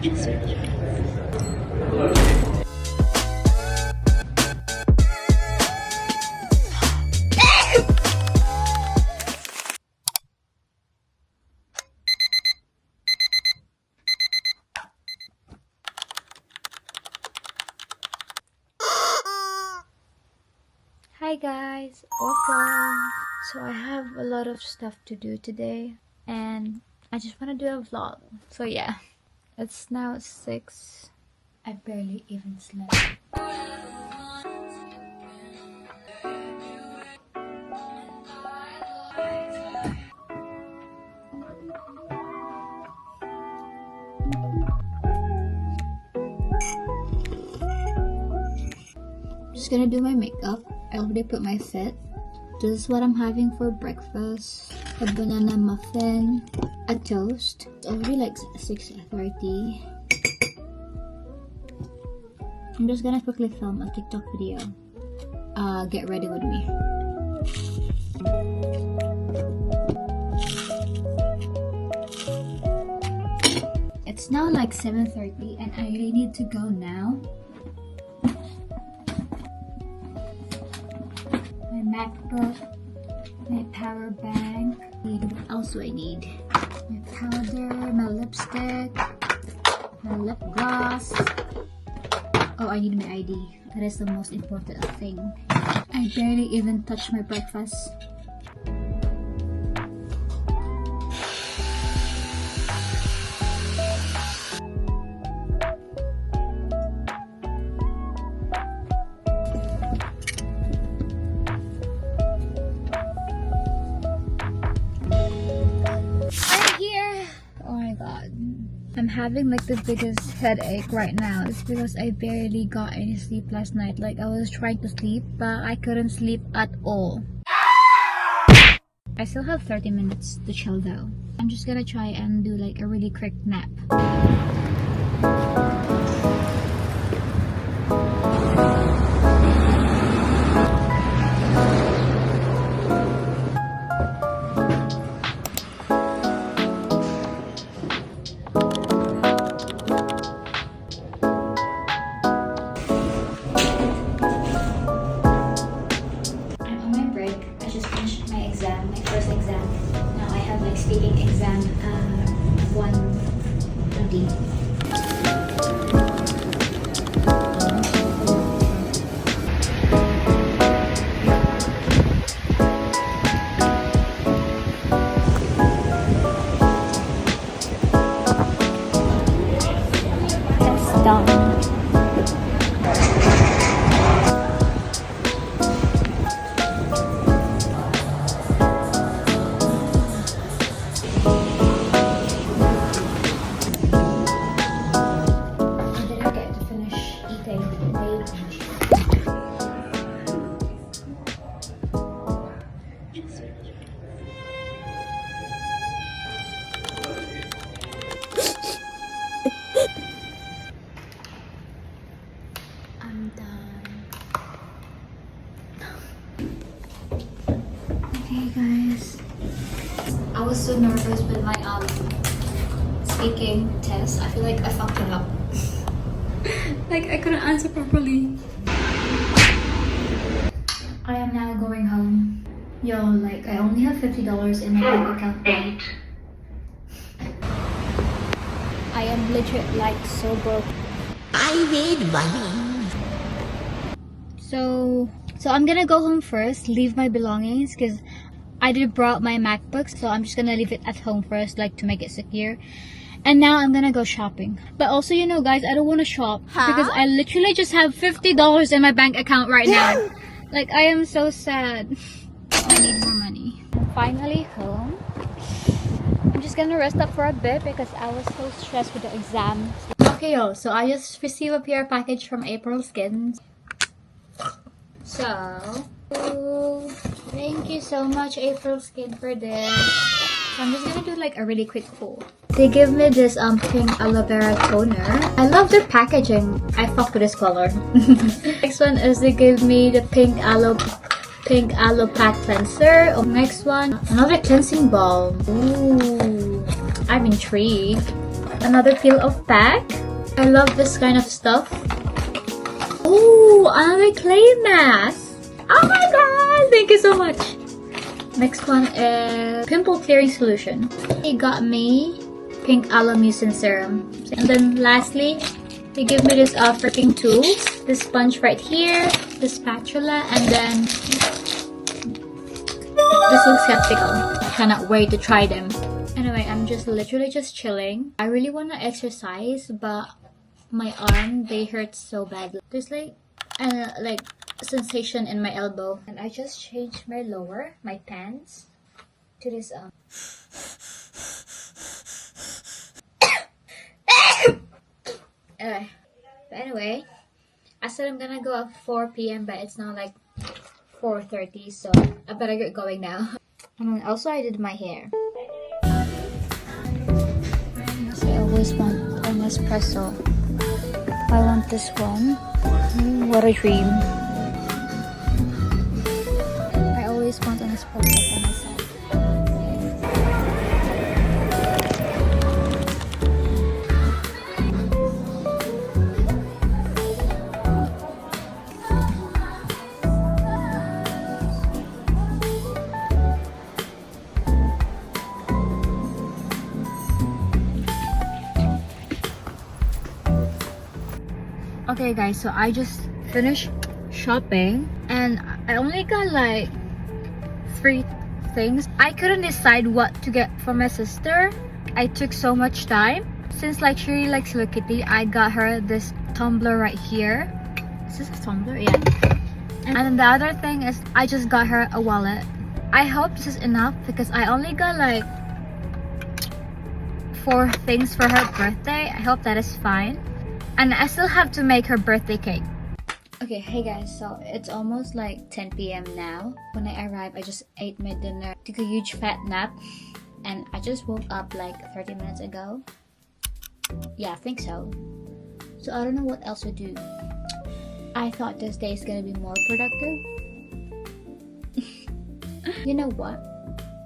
Hi guys, welcome. So I have a lot of stuff to do today and I just want to do a vlog. So yeah, it's now 6. I barely even slept. Just gonna do my makeup. I already put my fit. This is what I'm having for breakfast. A banana muffin, a toast. It's already like 6:30. I'm just gonna quickly film a TikTok video. Get ready with me. It's now like 7:30 and I really need to go now. My MacBook, my power bank. What else do I need? My powder, my lipstick, my lip gloss. Oh, I need my ID. That is the most important thing. I barely even touched my breakfast. I'm having like the biggest headache right now. It's because I barely got any sleep last night. Like I was trying to sleep but I couldn't sleep at all. I still have 30 minutes to chill though. I'm just gonna try and do like a really quick nap. My first exam. Now I have like speaking exam 1:20. That's done. I'm done. Okay guys, I was so nervous with my speaking test. I feel like I fucked it up. Like I couldn't answer properly. I am now going home. Yo, like I only have $50 in my bank account now. I am legit like so broke. I need money. So I'm gonna go home first, leave my belongings because I did brought my MacBook, so I'm just gonna leave it at home first, like to make it secure. And now I'm gonna go shopping. But also, you know guys, I don't want to shop because I literally just have $50 in my bank account right now. Like I am so sad. I need more money. I'm finally home. I'm just gonna rest up for a bit because I was so stressed with the exam. Okay yo, so I just received a PR package from April Skins. So thank you so much April Skin for this. So I'm just gonna do like a really quick haul. They give me this pink aloe vera toner. I love their packaging. I fuck with this color. Next one is they give me the pink aloe pack cleanser. Next one, another cleansing balm. Ooh, I'm intrigued. Another peel of pack. I love this kind of stuff. Oh, another clay mask. Oh my god, thank you so much. Next one is pimple clearing solution. He got me pink aloe mucin serum. And then lastly, they give me this freaking tools. This sponge right here, this spatula, and then this looks skeptical. Cannot wait to try them. Anyway, I'm just literally just chilling. I really want to exercise, but my arm, they hurt so bad. There's like a sensation in my elbow. And I just changed my lower, my pants, to this anyway, I said I'm gonna go at 4 p.m. but it's now like 4:30, so I better get going now. And then also I did my hair. So I always want an espresso. I want this one. What a dream. I always want an espresso for myself. Okay guys, so I just finished shopping and I only got like 3 things. I couldn't decide what to get for my sister. I took so much time. Since like she really likes Hello Kitty, I got her this tumbler right here. Is this a tumbler? Yeah. And then the other thing is I just got her a wallet. I hope this is enough because I only got like 4 things for her birthday. I hope that is fine. And I still have to make her birthday cake. Okay, hey guys, so it's almost like 10 p.m. now. When I arrived, I just ate my dinner, took a huge fat nap, and I just woke up like 30 minutes ago. Yeah, I think so. So I don't know what else to do. I thought this day is gonna be more productive. You know what?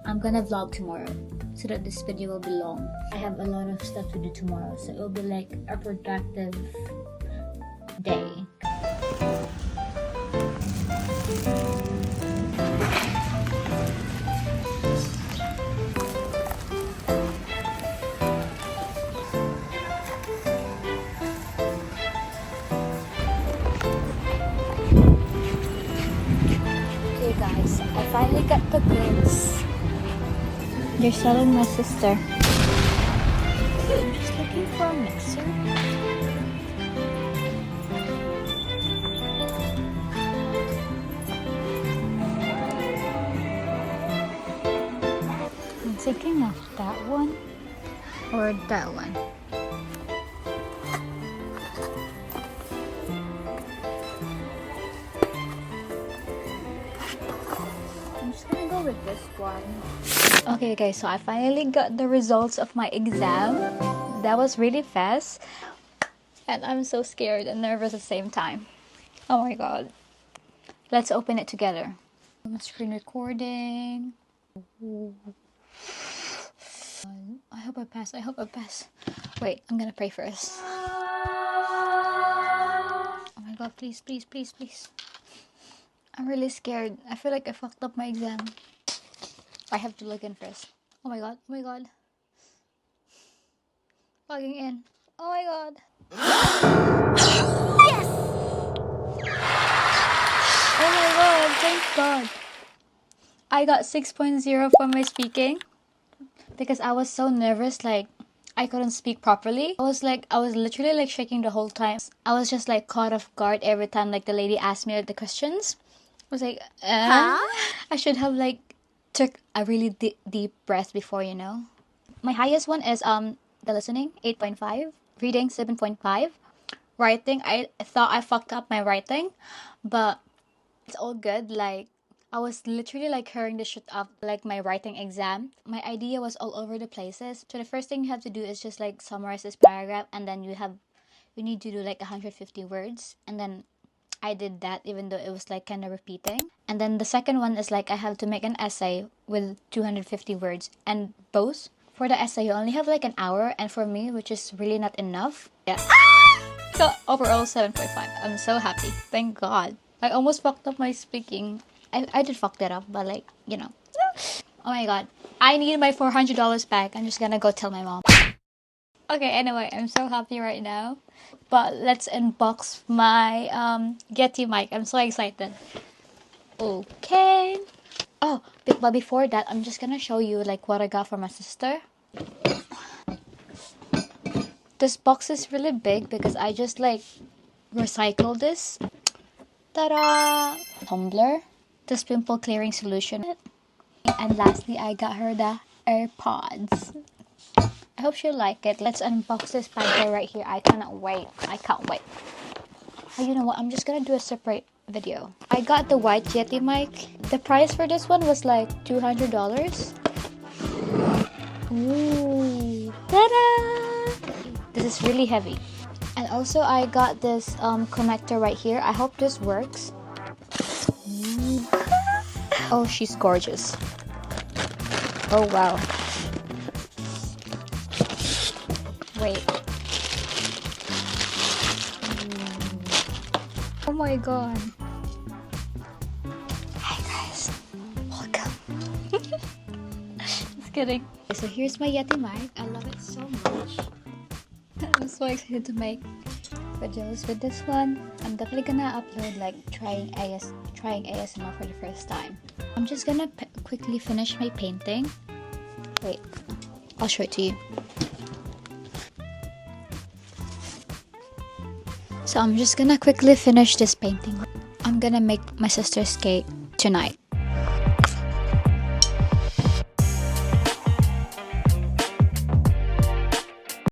I'm gonna vlog tomorrow so that this video will be long. I have a lot of stuff to do tomorrow, so it will be like a productive day. Okay guys, I finally got the goods. They're selling my sister. I'm just looking for a mixer. I'm thinking of that one or that one. I'm just gonna go with this one. Okay guys, so I finally got the results of my exam. That was really fast. And I'm so scared and nervous at the same time. Oh my god. Let's open it together. Screen recording. I hope I pass. I hope I pass. Wait, I'm gonna pray first. Oh my god, please, please, please, please. I'm really scared. I feel like I fucked up my exam. I have to log in first. Oh my god, oh my god. Logging in. Oh my god. Yes! Oh my god, thank god. I got 6.0 for my speaking because I was so nervous, like I couldn't speak properly. I was literally like shaking the whole time. I was just like caught off guard every time like the lady asked me the questions. I was like, huh? I should have like took a really deep breath before, you know. My highest one is the listening 8.5, reading 7.5, writing I thought I fucked up my writing, but it's all good. Like I was literally like hurrying the shit up like my writing exam. My idea was all over the places. So the first thing you have to do is just like summarize this paragraph, and then you need to do like 150 words, and then I did that even though it was like kind of repeating. And then the second one is like I have to make an essay with 250 words, and both for the essay, you only have like an hour, and for me, which is really not enough. Yeah. So overall 7.5. I'm so happy. Thank God. I almost fucked up my speaking. I did fuck that up, but like, you know. Oh my God. I need my $400 back. I'm just gonna go tell my mom. Okay, anyway, I'm so happy right now. But let's unbox my Yeti mic. I'm so excited. Okay. Oh, but before that, I'm just gonna show you like what I got for my sister. This box is really big because I just like recycled this. Ta-da! Tumbler, this pimple clearing solution, and lastly, I got her the AirPods. I hope she'll like it. Let's unbox this bad boy right here. I cannot wait. I can't wait. Oh, you know what? I'm just gonna do a separate video. I got the white Yeti mic. The price for this one was like $200. Ooh, ta-da! This is really heavy. And also I got this connector right here. I hope this works. Oh, she's gorgeous. Oh wow. Wait. Oh my God. Hi guys. Welcome. Just kidding. So here's my Yeti mic. I love it so much. I'm so excited to make videos with this one. I'm definitely gonna upload like trying ASMR for the first time. I'm just gonna quickly finish my painting. Wait, I'll show it to you. So I'm just gonna quickly finish this painting. I'm gonna make my sister's cake tonight.